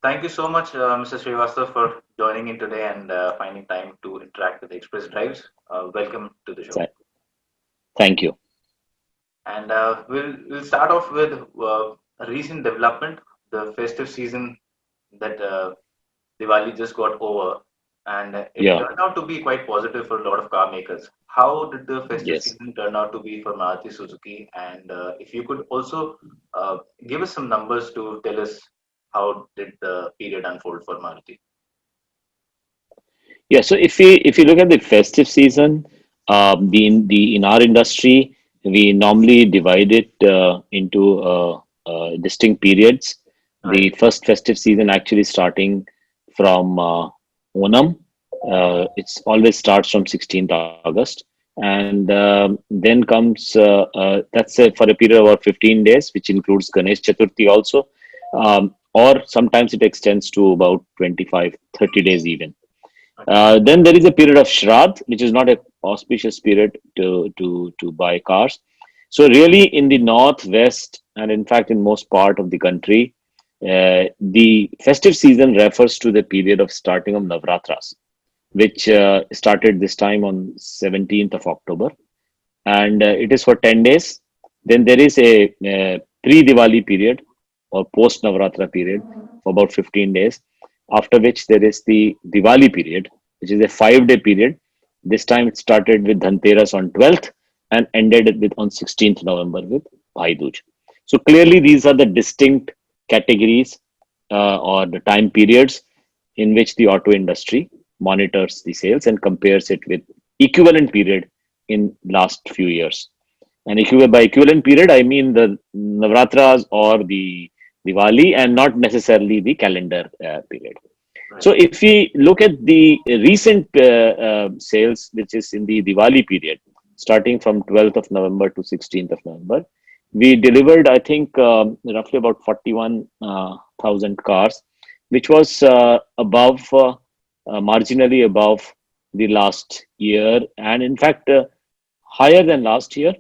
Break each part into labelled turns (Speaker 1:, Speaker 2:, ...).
Speaker 1: Thank you so much, Mr. Srivastva, for joining in today and finding time to interact with Express Drives. Welcome to the show.
Speaker 2: Th- Thank you.
Speaker 1: And we'll start off with a recent development, the festive season that Diwali just got over, and it
Speaker 2: Yeah.
Speaker 1: turned out to be quite positive for a lot of car makers. How did the festive
Speaker 2: Yes.
Speaker 1: season turn out to be for Maruti Suzuki? And if you could also give us some numbers to tell us how did the period unfold for Maruti?
Speaker 2: Yeah. So if you look at the festive season, the in our industry, we normally divide it into distinct periods.
Speaker 1: Right.
Speaker 2: The first festive season actually starting from Onam. It's always starts from 16th August, and then comes that's for a period of about 15 days, which includes Ganesh Chaturthi also, or sometimes it extends to about 25, 30 days even.
Speaker 1: Okay.
Speaker 2: Then there is a period of Shraddh, which is not a auspicious period to buy cars. So really, in the northwest and in fact in most part of the country, the festive season refers to the period of starting of Navratras, which started this time on 17th of October, and it is for 10 days. Then there is a pre-Diwali period or post-Navratra period for about 15 days, after which there is the Diwali period, which is a 5-day period. This time it started with Dhanteras on 12th and ended with on 16th November with Bhai Dooj. So clearly these are the distinct categories or the time periods in which the auto industry monitors the sales and compares it with equivalent period in last few years. And by equivalent period, I mean the Navratras or the Diwali and not necessarily the calendar period.
Speaker 1: Right.
Speaker 2: So if we look at the recent sales, which is in the Diwali period, starting from 12th of November to 16th of November, we delivered, I think, roughly about 41,000 cars, which was marginally above the last year, and in fact, higher than last year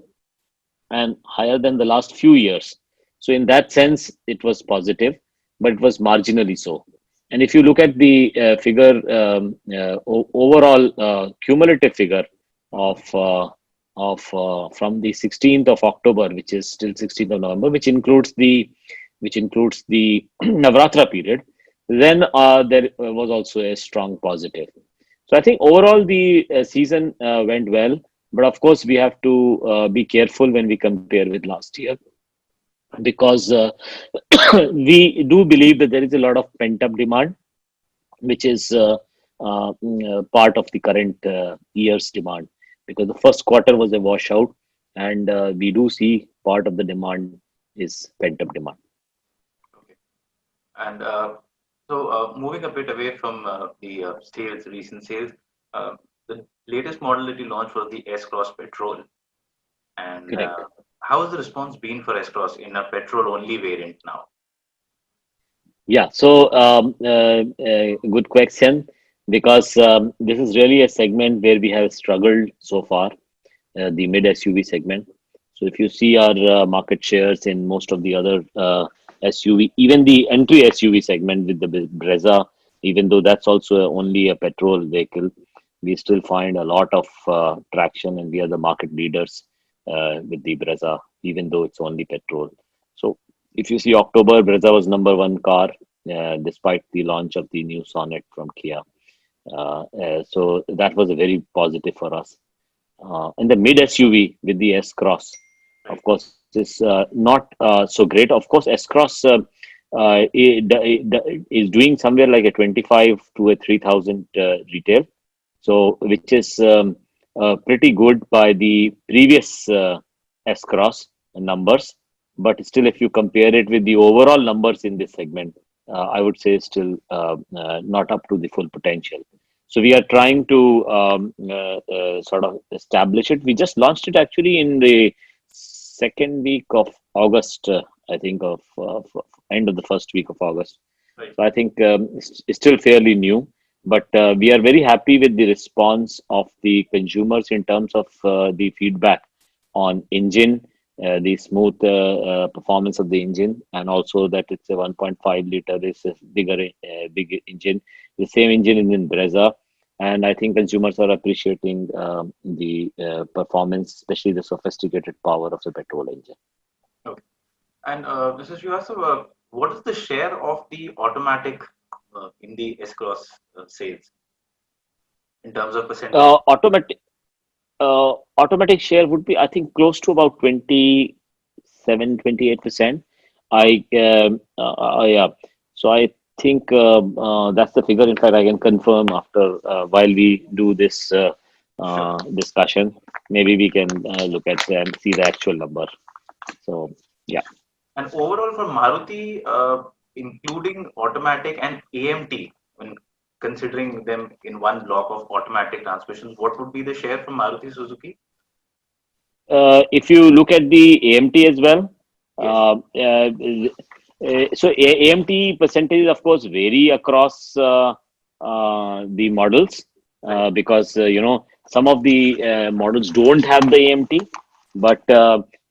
Speaker 2: and higher than the last few years. So in that sense, it was positive, but it was marginally so. And if you look at the figure, overall cumulative figure of from the 16th of October, which is still 16th of November, which includes the Navratra period, then there was also a strong positive. So I think overall the season went well, but of course we have to be careful when we compare with last year, because we do believe that there is a lot of pent up demand, which is part of the current year's demand, because the first quarter was a washout, and we do see part of the demand is pent up demand.
Speaker 1: Okay. And moving a bit away from the sales, recent sales, the latest model that you launched was the S-Cross Petrol. And
Speaker 2: Correct.
Speaker 1: how has the response been for S-Cross in a petrol-only variant now?
Speaker 2: Yeah, so good question, because this is really a segment where we have struggled so far, the mid SUV segment. So if you see our market shares in most of the other SUV, even the entry SUV segment with the Brezza, even though that's also only a petrol vehicle, we still find a lot of traction, and we are the market leaders with the Brezza, even though it's only petrol. So if you see October, Brezza was number one car, despite the launch of the new Sonnet from Kia. So that was a very positive for us. And the mid SUV with the S Cross,
Speaker 1: Right.
Speaker 2: of course, is not so great. Of course, S Cross is doing somewhere like a 25 to a 3,000 retail. So, which is pretty good by the previous S Cross numbers. But still, if you compare it with the overall numbers in this segment, I would say still not up to the full potential. So we are trying to sort of establish it. We just launched it actually in the second week of August, I think, of end of the first week of August.
Speaker 1: Right.
Speaker 2: So I think it's still fairly new, but we are very happy with the response of the consumers in terms of the feedback on engine the smooth performance of the engine, and also that it's a 1.5 liter, is a big engine. The same engine is in Brezza, and I think consumers are appreciating the performance, especially the sophisticated power of the petrol engine.
Speaker 1: Okay. And Mr. Srivastava, what is the share of the automatic in the S-Cross sales in terms of percentage?
Speaker 2: Automatic automatic share would be, I think, close to about 27, 28%. Yeah. So I think that's the figure. In fact, I can confirm after while we do this
Speaker 1: Sure.
Speaker 2: discussion. Maybe we can look at and see the actual number. So yeah.
Speaker 1: And overall for Maruti, including automatic and AMT, when considering them in one block of automatic transmissions, what would be the share from Maruti Suzuki?
Speaker 2: If you look at the AMT as well,
Speaker 1: Yes.
Speaker 2: so AMT percentages, of course, vary across the models
Speaker 1: Right.
Speaker 2: because some of the models don't have the AMT, but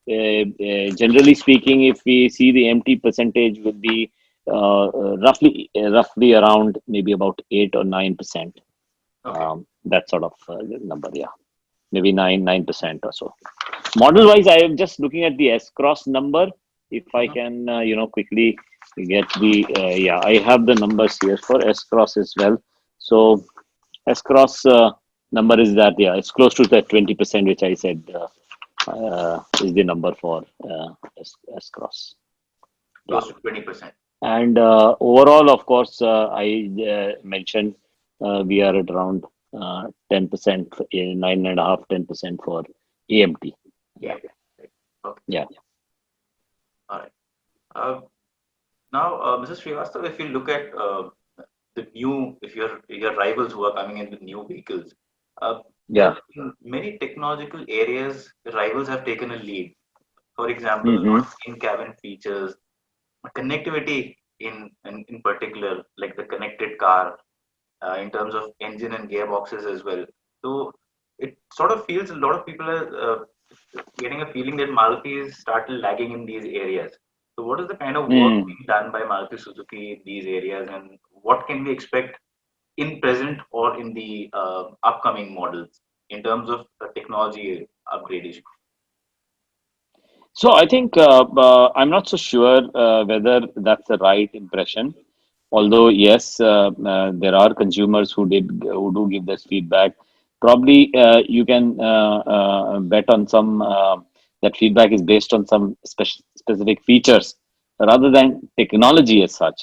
Speaker 2: generally speaking, if we see the AMT percentage will be roughly around maybe about 8 or 9%.
Speaker 1: Okay.
Speaker 2: That sort of number, yeah, maybe 9% or so. Model wise, I am just looking at the S cross number. If I
Speaker 1: Mhm.
Speaker 2: can, quickly get the, yeah, I have the numbers here for S cross as well. So S cross number is that, yeah, it's close to that 20%, which I said is the number for S cross. Yeah.
Speaker 1: Close to 20%.
Speaker 2: And overall, of course, I mentioned we are at around 10%, 9.5, 10% for AMT. Yeah.
Speaker 1: Yeah. Right. Okay.
Speaker 2: Yeah.
Speaker 1: All right. Uh, Now, Mrs. Srivastava, if you look at if your rivals who are coming in with new vehicles,
Speaker 2: Yeah.
Speaker 1: in many technological areas, rivals have taken a lead. For example,
Speaker 2: Mm-hmm.
Speaker 1: in-cabin features, connectivity in particular, like the connected car, in terms of engine and gearboxes as well. So it sort of feels a lot of people are getting a feeling that Maruti is started lagging in these areas. So what is the kind of work
Speaker 2: Mm.
Speaker 1: being done by Maruti Suzuki in these areas, and what can we expect in present or in the upcoming models in terms of technology upgradation?
Speaker 2: So I think I'm not so sure whether that's the right impression. Although yes, there are consumers who do give this feedback. Probably you can bet on some that feedback is based on some specific features rather than technology as such.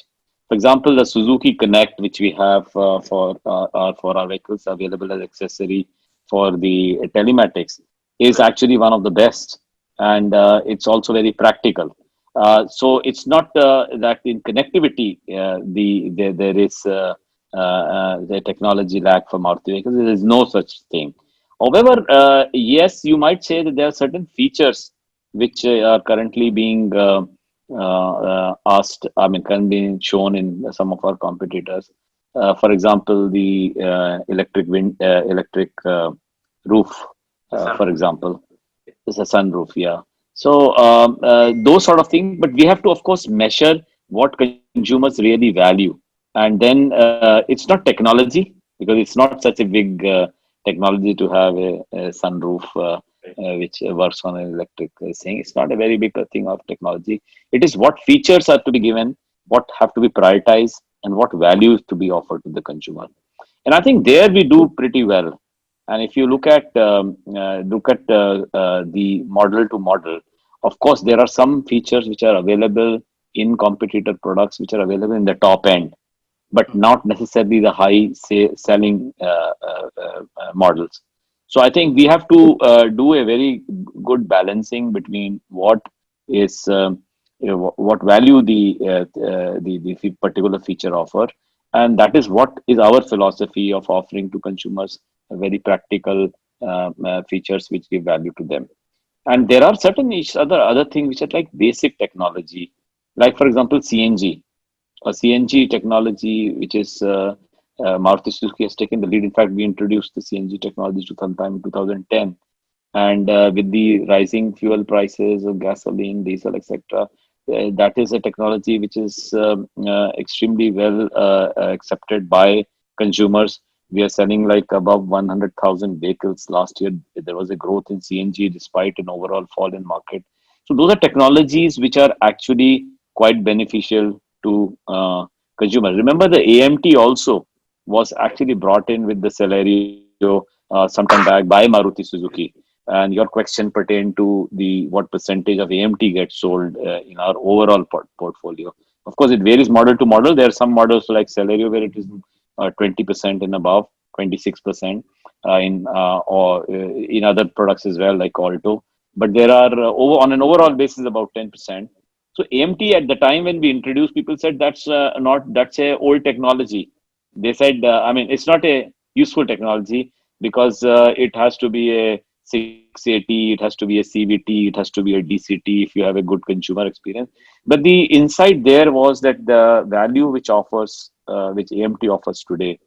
Speaker 2: For example, the Suzuki Connect, which we have for our vehicles available as accessory for the telematics, is
Speaker 1: Right.
Speaker 2: actually one of the best, and it's also very practical. So it's not that in connectivity there is the technology lag for Maruti vehicles. There is no such thing. However, yes, you might say that there are certain features which are currently being asked. I mean, can be shown in some of our competitors. For example, the electric roof,
Speaker 1: The
Speaker 2: for
Speaker 1: sunroof.
Speaker 2: example, is a sunroof. Yeah. So those sort of things, but we have to, of course, measure what consumers really value, and then it's not technology because it's not such a big technology to have a sunroof
Speaker 1: Right.
Speaker 2: which works on an electric thing. It's not a very big thing of technology. It is what features are to be given, what have to be prioritized, and what values to be offered to the consumer. And I think there we do pretty well. And if you look at the model to model, of course there are some features which are available in competitor products which are available in the top end, but
Speaker 1: Mhm.
Speaker 2: not necessarily the selling models. So I think we have to do a very good balancing between what is what value the particular feature offer, and that is what is our philosophy of offering to consumers very practical features which give value to them. And there are certain other things which are like basic technology, like for example CNG, a CNG technology, which is Maruti Suzuki has taken the lead. In fact, we introduced the CNG technology to sometime in 2010. And with the rising fuel prices of gasoline, diesel, etc., that is a technology which is extremely well accepted by consumers. We are selling like above 100,000 vehicles last year. There was a growth in CNG despite an overall fall in market. So those are technologies which are actually quite beneficial to consumers. Remember, the AMT also was actually brought in with the Celerio sometime back by Maruti Suzuki. And your question pertained to the what percentage of AMT gets sold in our overall portfolio. Of course, it varies model to model. There are some models like Celerio where it is 20% and above, 26% or in other products as well, like Alto. But there are on an overall basis about 10%. So AMT at the time when we introduced, people said that's a old technology. They said, I mean, it's not a useful technology because it has to be a 680, it has to be a CVT, it has to be a DCT if you have a good consumer experience. But the insight there was that the value which AMT offers today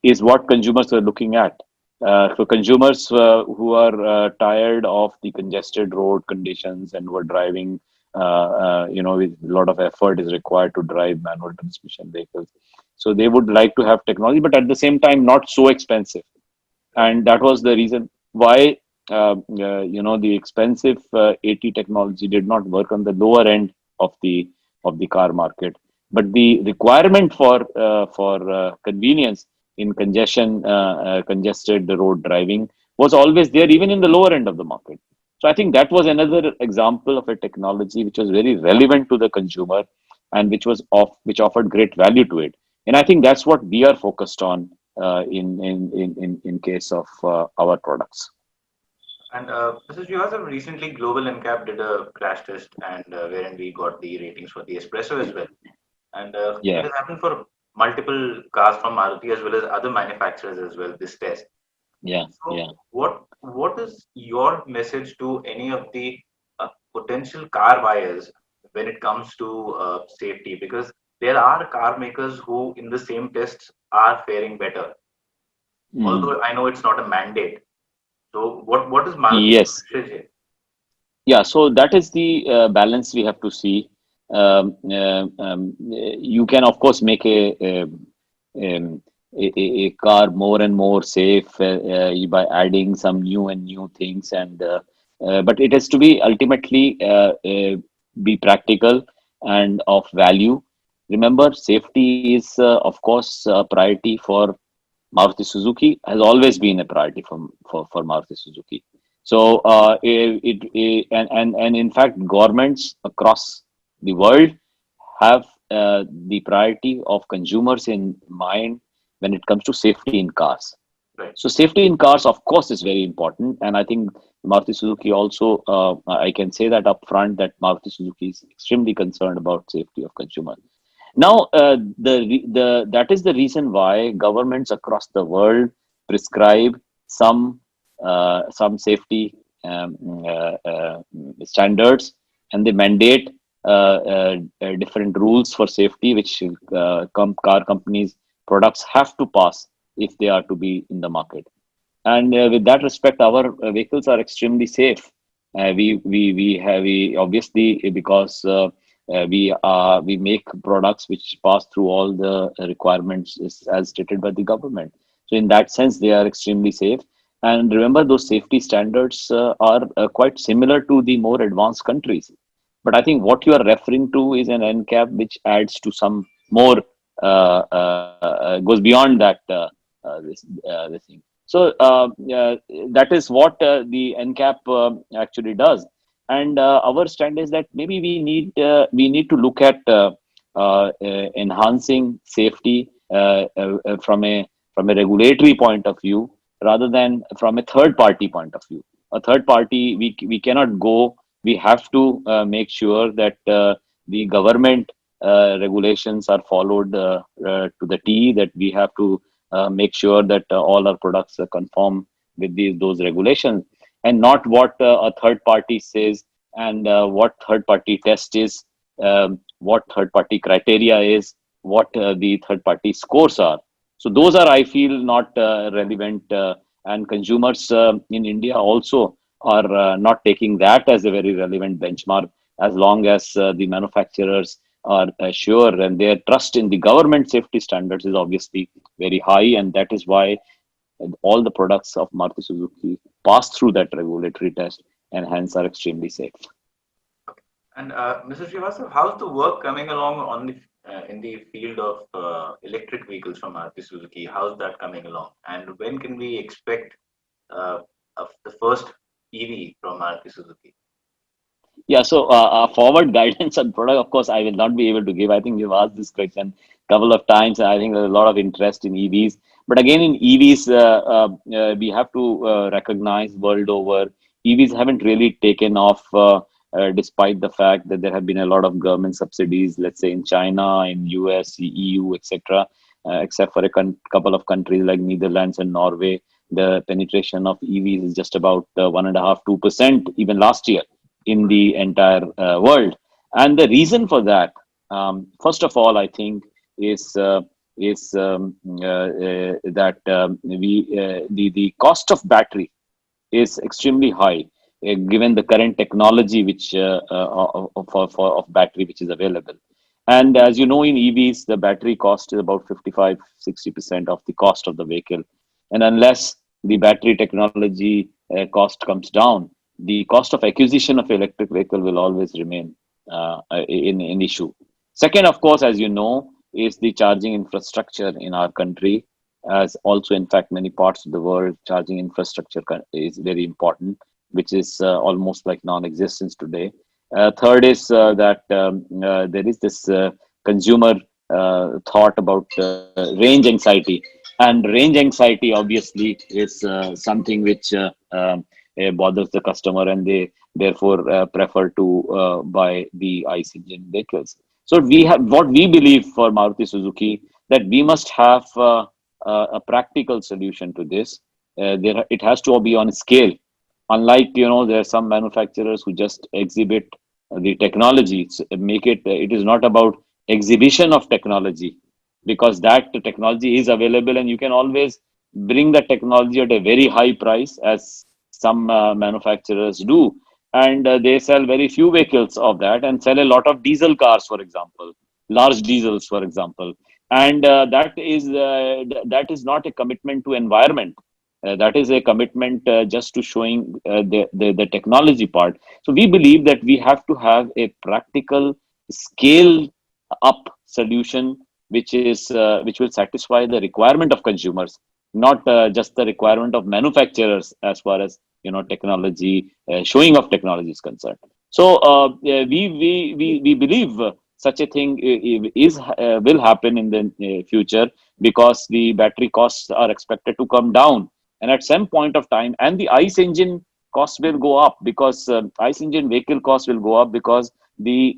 Speaker 2: is what consumers are looking at. For consumers who are tired of the congested road conditions and who are driving, with a lot of effort is required to drive manual transmission vehicles. So they would like to have technology, but at the same time, not so expensive.
Speaker 1: Right.
Speaker 2: And that was the reason why the expensive AT technology did not work on the lower end of the car market. But the requirement for convenience in congested road driving was always there, even in the lower end of the market. So I think that was another example of a technology which was very relevant to the consumer and which offered great value to it. And I think that's what we are focused on in case of our products.
Speaker 1: And Mrs. Srivastava, recently Global NCAP did a crash test, and wherein we got the ratings for the espresso as well. And it
Speaker 2: Yeah,
Speaker 1: has happened for multiple cars from Maruti as well as other manufacturers as well. This test.
Speaker 2: yeah,
Speaker 1: So,
Speaker 2: yeah.
Speaker 1: what is your message to any of the potential car buyers when it comes to safety? Because there are car makers who, in the same tests, are faring better.
Speaker 2: Mm.
Speaker 1: Although I know it's not a mandate. So, what is Maruti's
Speaker 2: Yes,
Speaker 1: message here?
Speaker 2: yeah. So that is the balance we have to see. You can, of course, make um, a car more and more safe by adding some new things, and but it has to be ultimately be practical and of value. Remember, safety is, of course, a priority for Maruti Suzuki. Has always been a priority for Maruti Suzuki. So and in fact, governments across the world have the priority of consumers in mind when it comes to safety in cars.
Speaker 1: Right.
Speaker 2: So safety in cars, of course, is very important, and I think Maruti Suzuki also. I can say that upfront that Maruti Suzuki is extremely concerned about safety of consumers. Now, that is the reason why governments across the world prescribe some some safety standards, and they mandate different rules for safety, which car companies products have to pass if they are to be in the market. And with that respect, our vehicles are extremely safe. We obviously, because we make products which pass through all the requirements as stated by the government. So in that sense, they are extremely safe. And remember, those safety standards are quite similar to the more advanced countries. But I think what you are referring to is an NCAP which adds to some more, goes beyond that, this thing. So that is what the NCAP actually does. And our stand is that maybe we need to look at enhancing safety from a regulatory point of view rather than from a third party point of view. A third party, we cannot go. We have to make sure that the government regulations are followed to the T. That we have to make sure that all our products conform with those regulations, and not what a third party says, and what third party test is, what third party criteria is, what the third party scores are. So those are, I feel, not relevant. And consumers in India also are not taking that as a very relevant benchmark, as long as the manufacturers are sure, and their trust in the government safety standards is obviously very high, and that is why all the products of Maruti Suzuki pass through that regulatory test and hence are extremely safe.
Speaker 1: Okay. And Mr. Srivastava, how's the work coming along on the in the field of electric vehicles from Maruti Suzuki? How's that coming along? And when can we expect of the first EV from Maruti Suzuki?
Speaker 2: Yeah, so forward guidance on product, of course, I will not be able to give. I think you've asked this question a couple of times, and I think there's a lot of interest in EVs. But again, in EVs, we have to recognize world over, EVs haven't really taken off, despite the fact that there have been a lot of government subsidies, let's say in China, in US, EU, etc. Except for a couple of countries like Netherlands and Norway, the penetration of EVs is just about 1.5, 2% even last year in the entire world. And the reason for that, first of all, I think is that the cost of battery is extremely high, given the current technology which of battery which is available. And as you know, in EVs, the battery cost is about 55-60% of the cost of the vehicle. And unless the battery technology cost comes down, the cost of acquisition of electric vehicle will always remain in issue. Second, of course, as you know, is the charging infrastructure in our country, as also in fact many parts of the world, charging infrastructure is very important, which is almost like non-existence today. Third is that there is this consumer thought about range anxiety, and range anxiety obviously is something which bothers the customer, and they therefore prefer to buy the ICE engine vehicles. So we have what we believe for Maruti Suzuki, that we must have a practical solution to this. It has to be on scale. Unlike, there are some manufacturers who just exhibit the technology, make it. It is not about exhibition of technology, because that technology is available and you can always bring the technology at a very high price, as some manufacturers do, and they sell very few vehicles of that and sell a lot of diesel cars, for example, large diesels, for example. And that is not a commitment to environment. That is a commitment just to showing the technology part. So we believe that we have to have a practical scale up solution, which will satisfy the requirement of consumers, not just the requirement of manufacturers, as far as technology, showing of technology is concerned. So we believe such a thing is will happen in the future, because the battery costs are expected to come down, and at some point of time, and the ICE engine costs will go up, because ICE engine vehicle costs will go up, because the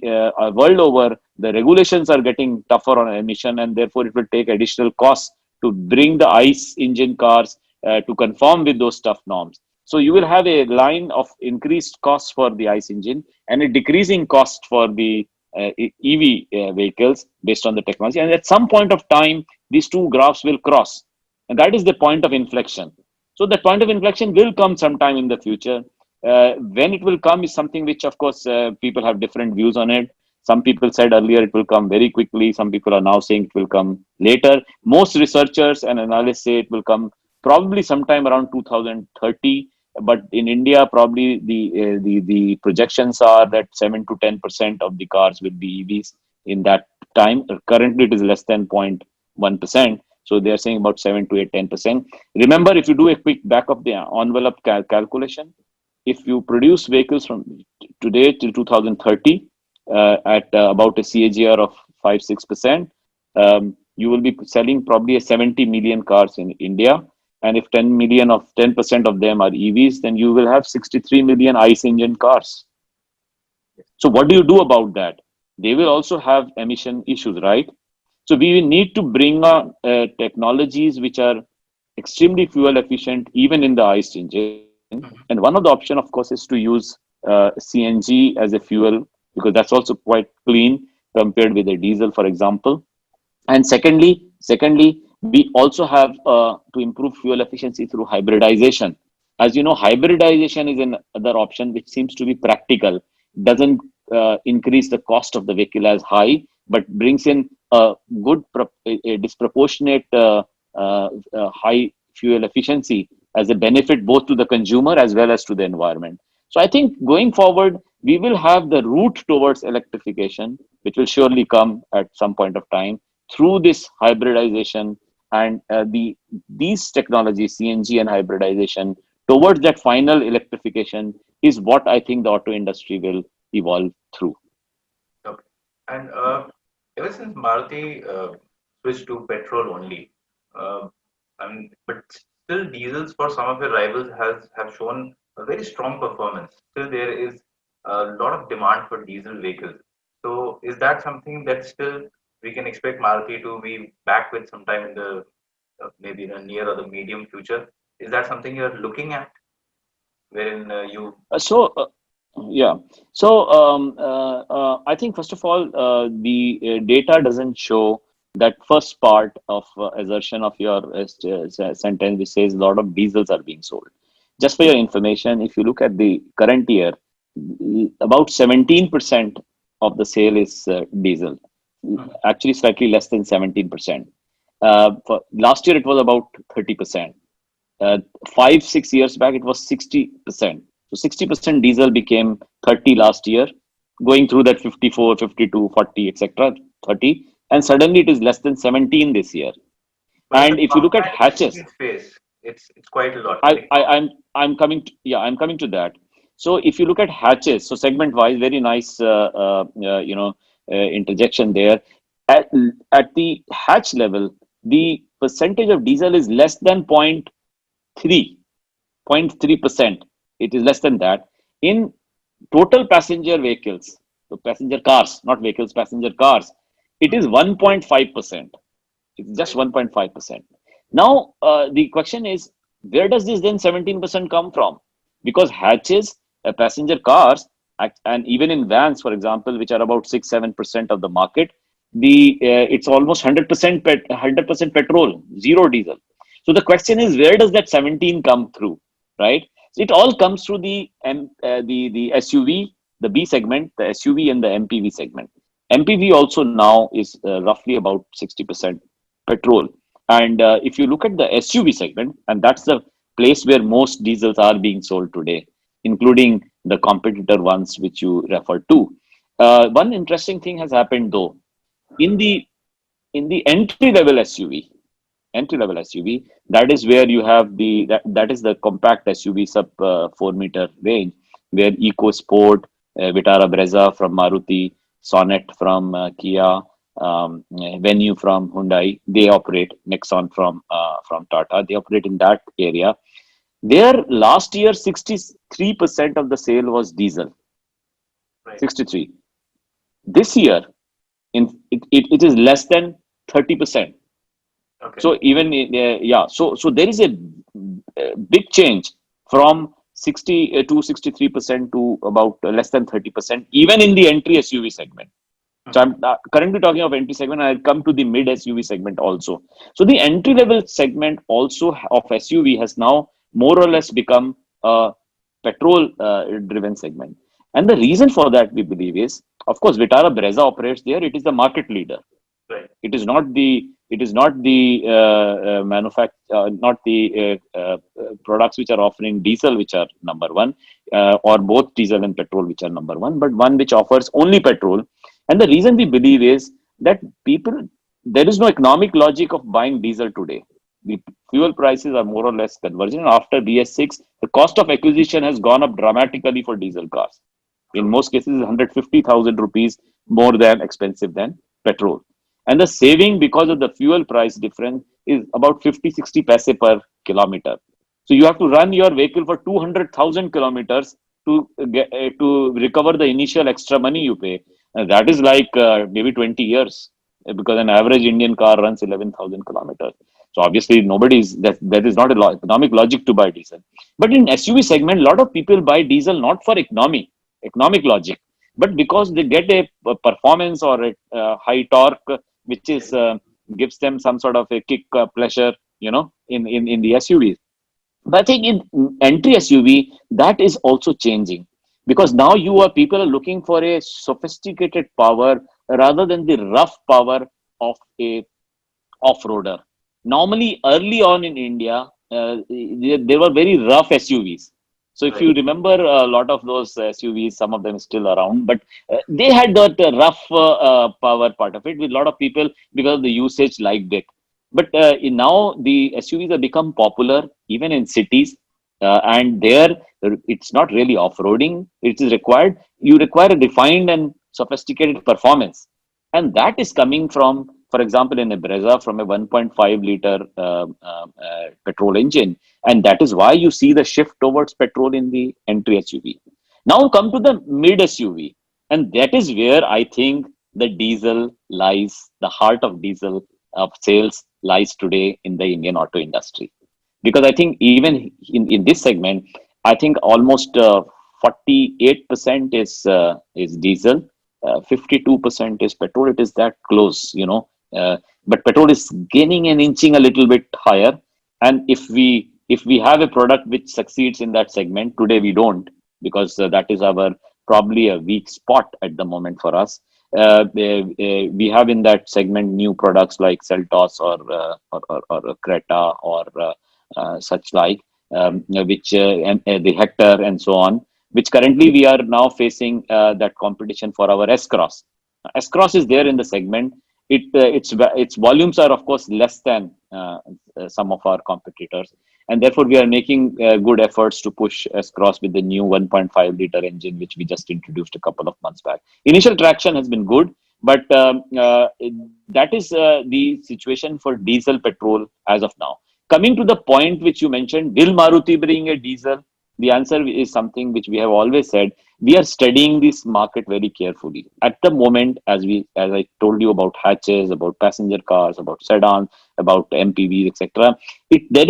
Speaker 2: world over, the regulations are getting tougher on emission, and therefore it will take additional costs to bring the ICE engine cars to conform with those tough norms. So you will have a line of increased costs for the ICE engine and a decreasing cost for the EV vehicles based on the technology. And at some point of time, these two graphs will cross, and that is the point of inflection. So the point of inflection will come sometime in the future. When it will come is something which, of course, people have different views on it. Some people said earlier it will come very quickly. Some people are now saying it will come later. Most researchers and analysts say it will come probably sometime around 2030. But in India, probably the projections are that 7 to 10% of the cars will be EVs in that time. Currently, it is less than 0.1%. So they are saying about 7 to 8, 10%. Remember, if you do a quick back of the envelope calculation, if you produce vehicles from today till 2030 at about a CAGR of 5-6%, you will be selling probably a 70 million cars in India. And if 10% of them are EVs, then you will have 63 million ICE engine cars. So what do you do about that? They will also have emission issues, right? So we need to bring on technologies which are extremely fuel efficient, even in the ICE engine. And one of the option, of course, is to use CNG as a fuel, because that's also quite clean compared with a diesel, for example. And secondly, we also have to improve fuel efficiency through hybridization. As you know, hybridization is another option which seems to be practical, doesn't increase the cost of the vehicle as high, but brings in a a disproportionate high fuel efficiency as a benefit both to the consumer as well as to the environment. So I think going forward, we will have the route towards electrification, which will surely come at some point of time through this hybridization and these technologies, CNG and hybridization, towards that final electrification is what I think the auto industry will evolve through.
Speaker 1: Okay. And ever since Maruti switched to petrol only, uh, but still diesels for some of their rivals has have shown a very strong performance. Still, there is a lot of demand for diesel vehicles. So, is that something that still we can expect Maruti to be back with sometime in the maybe in the near or the medium future? Is that something you're looking at, wherein you?
Speaker 2: So, yeah. So, I think first of all, the data doesn't show that first part of assertion of your sentence, which says a lot of diesels are being sold. Just for your information, if you look at the current year, about 17% of the sale is diesel.
Speaker 1: Mhm.
Speaker 2: Actually, slightly less than 17%. For last year, it was about 30%. uh, 5 6 years back it was 60%. So 60% diesel became 30 last year, going through that 54, 52, 40, etc., 30, and suddenly it is less than 17 this year.
Speaker 1: But in the
Speaker 2: And if you look at
Speaker 1: compact
Speaker 2: hatches,
Speaker 1: SUV space, it's quite a lot,
Speaker 2: I,
Speaker 1: right?
Speaker 2: I I'm coming to, yeah, I'm coming to that. So if you look at hatches, so segment wise, very nice interjection there. At, at the hatch level, the percentage of diesel is less than 0.3 0.3%. It is less than that. In total passenger vehicles, so passenger cars, not vehicles, passenger cars, it is 1.5%. It's just
Speaker 1: Right.
Speaker 2: 1.5%. Now, the question is, where does this then 17% come from? Because hatches, passenger cars, and even in vans, for example, which are about 6 7% of the market, the it's almost 100% petrol, zero diesel. So the question is, where does that 17 come through, right? So it all comes through the SUV, the B segment, the SUV, and the MPV segment. MPV also now is roughly about 60% petrol. And if you look at the SUV segment, and that's the place where most diesels are being sold today, including the competitor ones which you referred to. One interesting thing has happened though in the entry level SUV. That is where you have that is the compact SUV sub 4 meter range, where EcoSport, Vitara Brezza from Maruti, Sonnet from Kia, Venue from Hyundai, they operate. Nexon from Tata, they operate in that area. There last year, 63% of the sale was diesel.
Speaker 1: Right.
Speaker 2: 63. This year, it is less than 30%.
Speaker 1: Okay.
Speaker 2: So even yeah, so there is a big change from 60 to 63% to about less than 30%, even in the entry SUV segment. So
Speaker 1: Mhm.
Speaker 2: I'm currently talking of entry segment. I'll come to the mid SUV segment also. So the entry level segment also of SUV has now more or less become a petrol driven segment. And the reason for that, we believe, is of course Vitara Brezza operates there. It is the market leader.
Speaker 1: Right.
Speaker 2: It is not the not the products which are offering diesel which are number one, or both diesel and petrol which are number one, but one which offers only petrol. And the reason we believe is that people, there is no economic logic of buying diesel today. The fuel prices are more or less converging. After BS6, the cost of acquisition has gone up dramatically for diesel cars. In
Speaker 1: True.
Speaker 2: most cases, 150,000 rupees more than expensive than petrol. And the saving because of the fuel price difference is about 50 60 paise per kilometer. So you have to run your vehicle for 200,000 kilometers to recover the initial extra money you pay. And that is like maybe 20 years, because an average Indian car runs 11,000 kilometers. So obviously nobody's that is not a economic logic to buy diesel. But in SUV segment, a lot of people buy diesel not for economic logic, but because they get a performance or a high torque, which
Speaker 1: Yes.
Speaker 2: is gives them some sort of a kick pleasure, in the SUVs. But I think in entry SUV, that is also changing, because now people are looking for a sophisticated power rather than the rough power of a off-roader. Normally, early on in India, there were very rough SUVs. So if
Speaker 1: Right.
Speaker 2: you remember a lot of those SUVs, some of them still around, but they had that rough power part of it. With a lot of people, because of the usage, liked it. But now the SUVs have become popular even in cities, and there it's not really off-roading. It is required. You require a refined and sophisticated performance, and that is coming from, for example, in a Brezza, from a 1.5 liter petrol engine, and that is why you see the shift towards petrol in the entry SUV. Now come to the mid SUV, and that is where I think the diesel lies, the heart of diesel of sales lies today in the Indian auto industry. Because I think even in this segment, I think almost 48% is diesel, 52% is petrol. It is that close, but petrol is gaining and inching a little bit higher. And if we have a product which succeeds in that segment today, we don't, because that is our probably a weak spot at the moment for us. We have in that segment new products like Seltos or Creta or such like, which and the Hector and so on, which currently we are now facing that competition for our S Cross. S Cross is there in the segment. Its volumes are of course less than some of our competitors, and therefore we are making good efforts to push S Cross with the new 1.5 liter engine, which we just introduced a couple of months back. Initial traction has been good, but that is the situation for diesel petrol as of now. Coming to the point which you mentioned, will Maruti bring a diesel? The answer is something which we have always said. We are studying this market very carefully. At the moment, as I told you about hatches, about passenger cars, about sedans, about MPVs, etc.,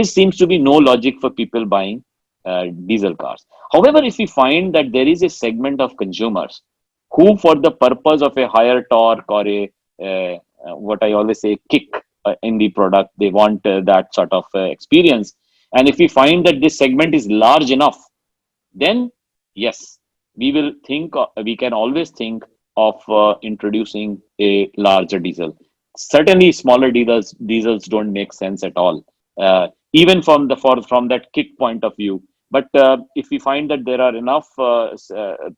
Speaker 2: seems to be no logic for people buying diesel cars. However, if we find that there is a segment of consumers who, for the purpose of a higher torque or a what I always say, kick in the product, they want that sort of experience. And if we find that this segment is large enough, then yes, we can always think of introducing a larger diesel. Certainly, smaller diesels don't make sense at all, even from that kick point of view. But if we find that there are enough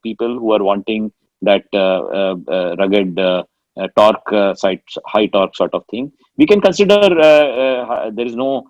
Speaker 2: people who are wanting that rugged torque, high torque sort of thing, we can consider. There is no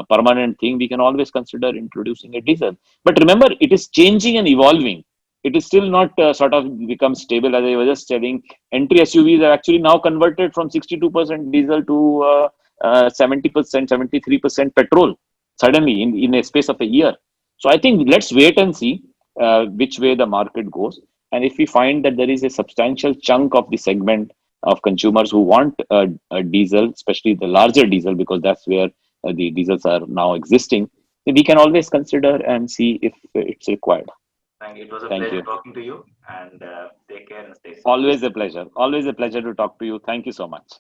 Speaker 2: permanent thing. We can always consider introducing a diesel. But remember, it is changing and evolving. It is still not sort of become stable. As I was just telling, entry SUVs are actually now converted from 62% diesel to 70%, 73% petrol suddenly in a space of a year. So I think let's wait and see which way the market goes. And if we find that there is a substantial chunk of the segment of consumers who want a diesel, especially the larger diesel, because that's where the diesels are now existing, we can always consider and see if it's required.
Speaker 1: Thank you. It was a
Speaker 2: Thank
Speaker 1: pleasure
Speaker 2: you.
Speaker 1: talking to you, and take care and stay safe.
Speaker 2: Always a pleasure. Always a pleasure to talk to you. Thank you so much.